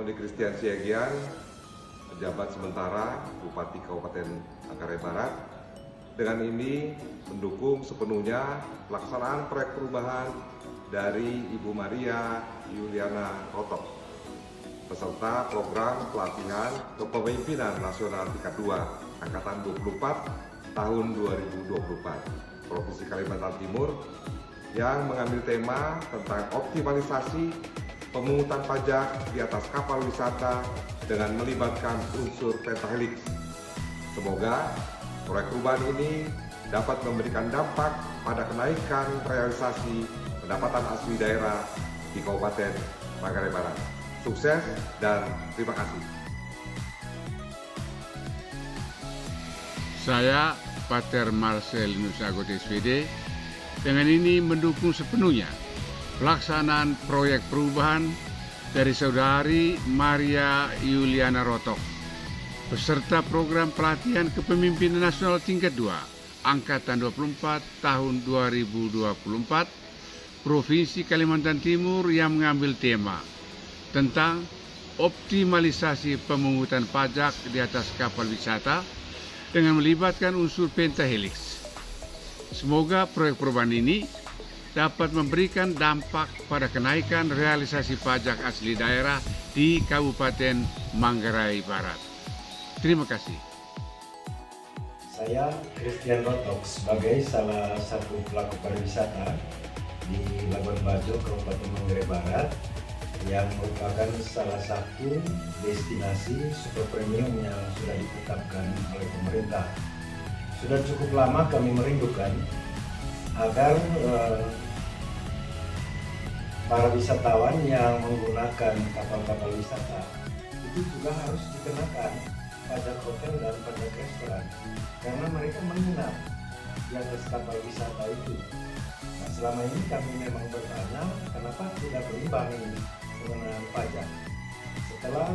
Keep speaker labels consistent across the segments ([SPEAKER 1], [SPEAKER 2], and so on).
[SPEAKER 1] Tony Christian Siagian, pejabat sementara Bupati Kabupaten Manggarai Barat. Dengan ini mendukung sepenuhnya pelaksanaan proyek perubahan dari Ibu Maria Yuliana Rotok, peserta program pelatihan kepemimpinan nasional tingkat 2 Angkatan 24 tahun 2024 Provinsi Kalimantan Timur yang mengambil tema tentang optimalisasi pemungutan pajak di atas kapal wisata dengan melibatkan unsur pentahelix. Semoga proyek perubahan ini dapat memberikan dampak pada kenaikan realisasi pendapatan asli daerah di Kabupaten Manggarai Barat. Sukses dan terima kasih.
[SPEAKER 2] Saya, Pater Marcelinus Agot SPD, dengan ini mendukung sepenuhnya pelaksanaan proyek perubahan dari Saudari Maria Yuliana Rotok, peserta program pelatihan kepemimpinan nasional tingkat 2 Angkatan 24 tahun 2024 Provinsi Kalimantan Timur yang mengambil tema tentang optimalisasi pemungutan pajak di atas kapal wisata dengan melibatkan unsur pentahelix. Semoga proyek perubahan ini dapat memberikan dampak pada kenaikan realisasi pajak asli daerah di Kabupaten Manggarai Barat. Terima kasih.
[SPEAKER 3] Saya Christian Rotok sebagai salah satu pelaku pariwisata di Labuan Bajo, Kabupaten Manggarai Barat, yang merupakan salah satu destinasi super premium yang sudah ditetapkan oleh pemerintah. Sudah cukup lama kami merindukan agar para wisatawan yang menggunakan kapal-kapal wisata itu juga harus dikenakan pajak hotel dan pajak restoran karena mereka menginap di atas kapal wisata itu. Nah, selama ini kami memang bertanya kenapa tidak berimbang ini pengenaan pajak. Setelah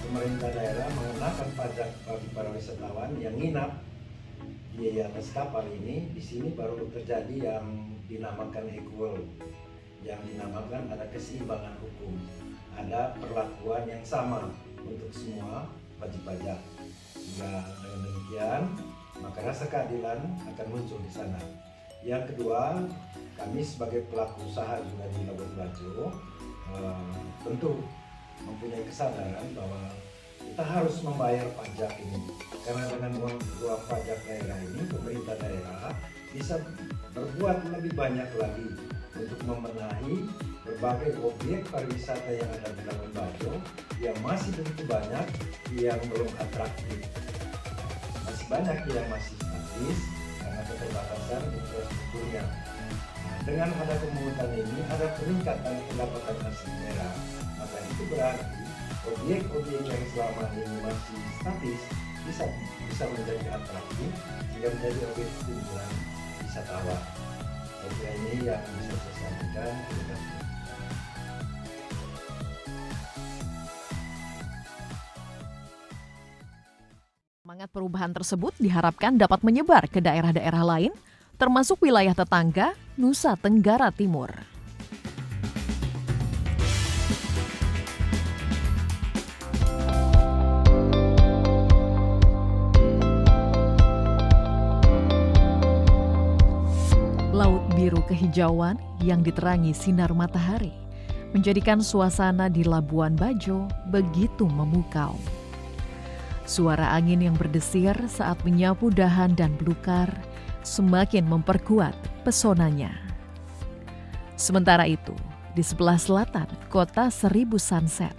[SPEAKER 3] pemerintah daerah mengenakan pajak bagi para wisatawan yang nginap di atas kapal ini, di sini baru terjadi yang dinamakan equal, yang dinamakan ada keseimbangan hukum, ada perlakuan yang sama untuk semua wajib pajak. Dengan demikian, maka rasa keadilan akan muncul di sana. Yang kedua, kami sebagai pelaku usaha juga di Labuan Bajo tentu mempunyai kesadaran bahwa kita harus membayar pajak ini, karena dengan uang pajak daerah ini, pemerintah daerah bisa berbuat lebih banyak lagi untuk membenahi berbagai objek pariwisata yang ada di Labuan Bajo yang masih begitu banyak yang belum atraktif, masih banyak yang masih statis karena keterbatasan infrastrukturnya. Nah, dengan ada pemungutan ini, ada peningkatan pendapatan asli daerah, maka itu berarti objek-objek yang selama ini masih statis bisa menjadi atraktif sehingga menjadi objek kunjungan wisatawan. Saya kira ini yang bisa saya sampaikan. Terima kasih.
[SPEAKER 4] Semangat perubahan tersebut diharapkan dapat menyebar ke daerah-daerah lain, termasuk wilayah tetangga Nusa Tenggara Timur. Laut biru kehijauan yang diterangi sinar matahari menjadikan suasana di Labuan Bajo begitu memukau. Suara angin yang berdesir saat menyapu dahan dan belukar semakin memperkuat pesonanya. Sementara itu, di sebelah selatan kota Seribu Sunset,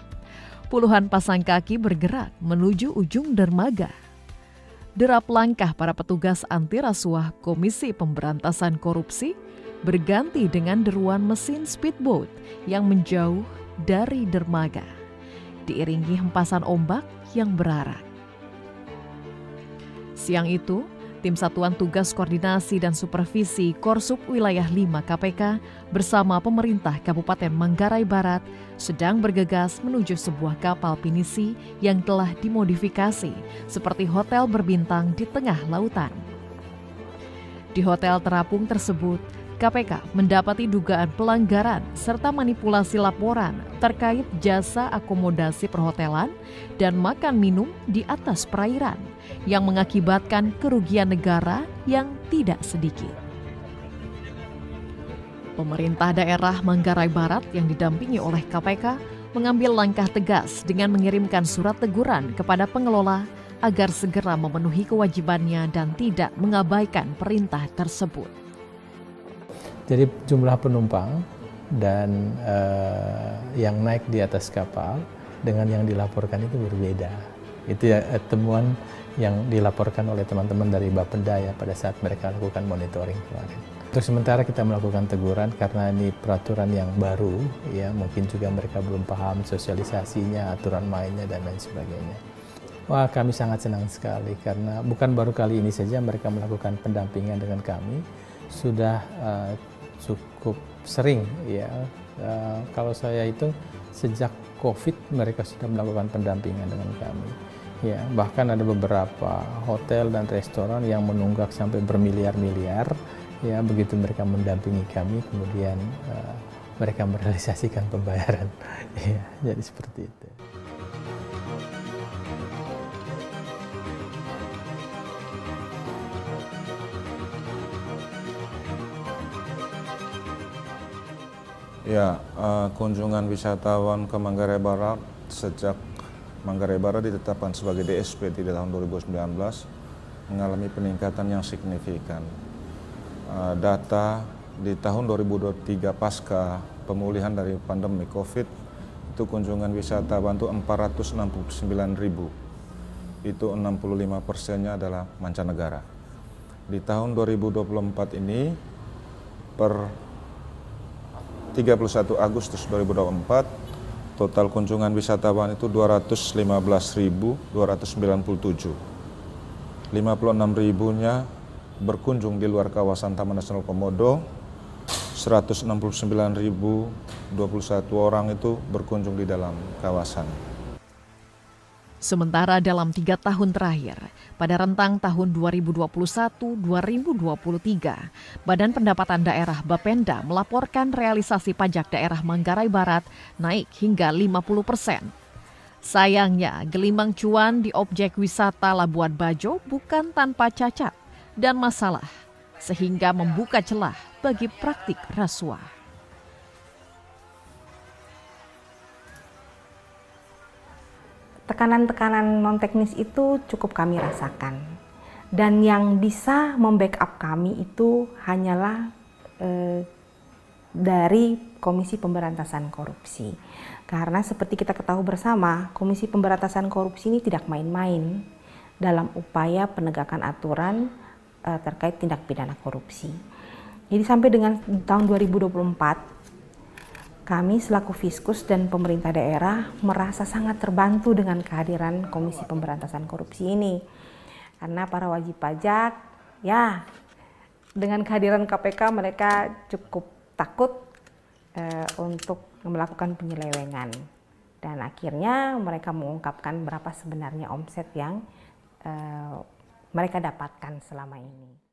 [SPEAKER 4] puluhan pasang kaki bergerak menuju ujung dermaga. Derap langkah para petugas anti rasuah Komisi Pemberantasan Korupsi berganti dengan deruan mesin speedboat yang menjauh dari dermaga, diiringi hempasan ombak yang berarak. Siang itu, Tim Satuan Tugas Koordinasi dan Supervisi Korsup Wilayah 5 KPK bersama pemerintah Kabupaten Manggarai Barat sedang bergegas menuju sebuah kapal pinisi yang telah dimodifikasi seperti hotel berbintang di tengah lautan. Di hotel terapung tersebut, KPK mendapati dugaan pelanggaran serta manipulasi laporan terkait jasa akomodasi perhotelan dan makan minum di atas perairan yang mengakibatkan kerugian negara yang tidak sedikit. Pemerintah daerah Manggarai Barat yang didampingi oleh KPK mengambil langkah tegas dengan mengirimkan surat teguran kepada pengelola agar segera memenuhi kewajibannya dan tidak mengabaikan perintah tersebut.
[SPEAKER 5] Jadi jumlah penumpang dan yang naik di atas kapal dengan yang dilaporkan itu berbeda. Itu ya temuan yang dilaporkan oleh teman-teman dari Bapenda ya pada saat mereka lakukan monitoring kemarin. Untuk sementara kita melakukan teguran karena ini peraturan yang baru, ya mungkin juga mereka belum paham sosialisasinya, aturan mainnya dan lain sebagainya. Wah, kami sangat senang sekali karena bukan baru kali ini saja mereka melakukan pendampingan dengan kami, sudah cukup sering ya. Kalau saya hitung sejak COVID mereka sudah melakukan pendampingan dengan kami. Ya, bahkan ada beberapa hotel dan restoran yang menunggak sampai bermiliar-miliar. Ya, begitu mereka mendampingi kami, kemudian mereka merealisasikan pembayaran. Ya, jadi seperti itu.
[SPEAKER 6] Ya, kunjungan wisatawan ke Manggarai Barat sejak Manggarai Barat ditetapkan sebagai DSP di tahun 2019 mengalami peningkatan yang signifikan. Data di tahun 2023 pasca pemulihan dari pandemi COVID, itu kunjungan wisatawan itu 469.000. Itu 65%-nya adalah mancanegara. Di tahun 2024 ini per 31 Agustus 2024, total kunjungan wisatawan itu 215.297. 56.000-nya berkunjung di luar kawasan Taman Nasional Komodo, 169.021 orang itu berkunjung di dalam kawasan.
[SPEAKER 4] Sementara dalam 3 tahun terakhir, pada rentang tahun 2021-2023, Badan Pendapatan Daerah Bapenda melaporkan realisasi pajak daerah Manggarai Barat naik hingga 50%. Sayangnya, gelimang cuan di objek wisata Labuan Bajo bukan tanpa cacat dan masalah, sehingga membuka celah bagi praktik rasuah.
[SPEAKER 7] Tekanan-tekanan non-teknis itu cukup kami rasakan. Dan yang bisa membackup kami itu hanyalah dari Komisi Pemberantasan Korupsi. Karena seperti kita ketahui bersama, Komisi Pemberantasan Korupsi ini tidak main-main dalam upaya penegakan aturan terkait tindak pidana korupsi. Jadi sampai dengan tahun 2024, kami selaku Fiskus dan pemerintah daerah merasa sangat terbantu dengan kehadiran Komisi Pemberantasan Korupsi ini. Karena para wajib pajak, ya dengan kehadiran KPK mereka cukup takut untuk melakukan penyelewengan. Dan akhirnya mereka mengungkapkan berapa sebenarnya omset yang mereka dapatkan selama ini.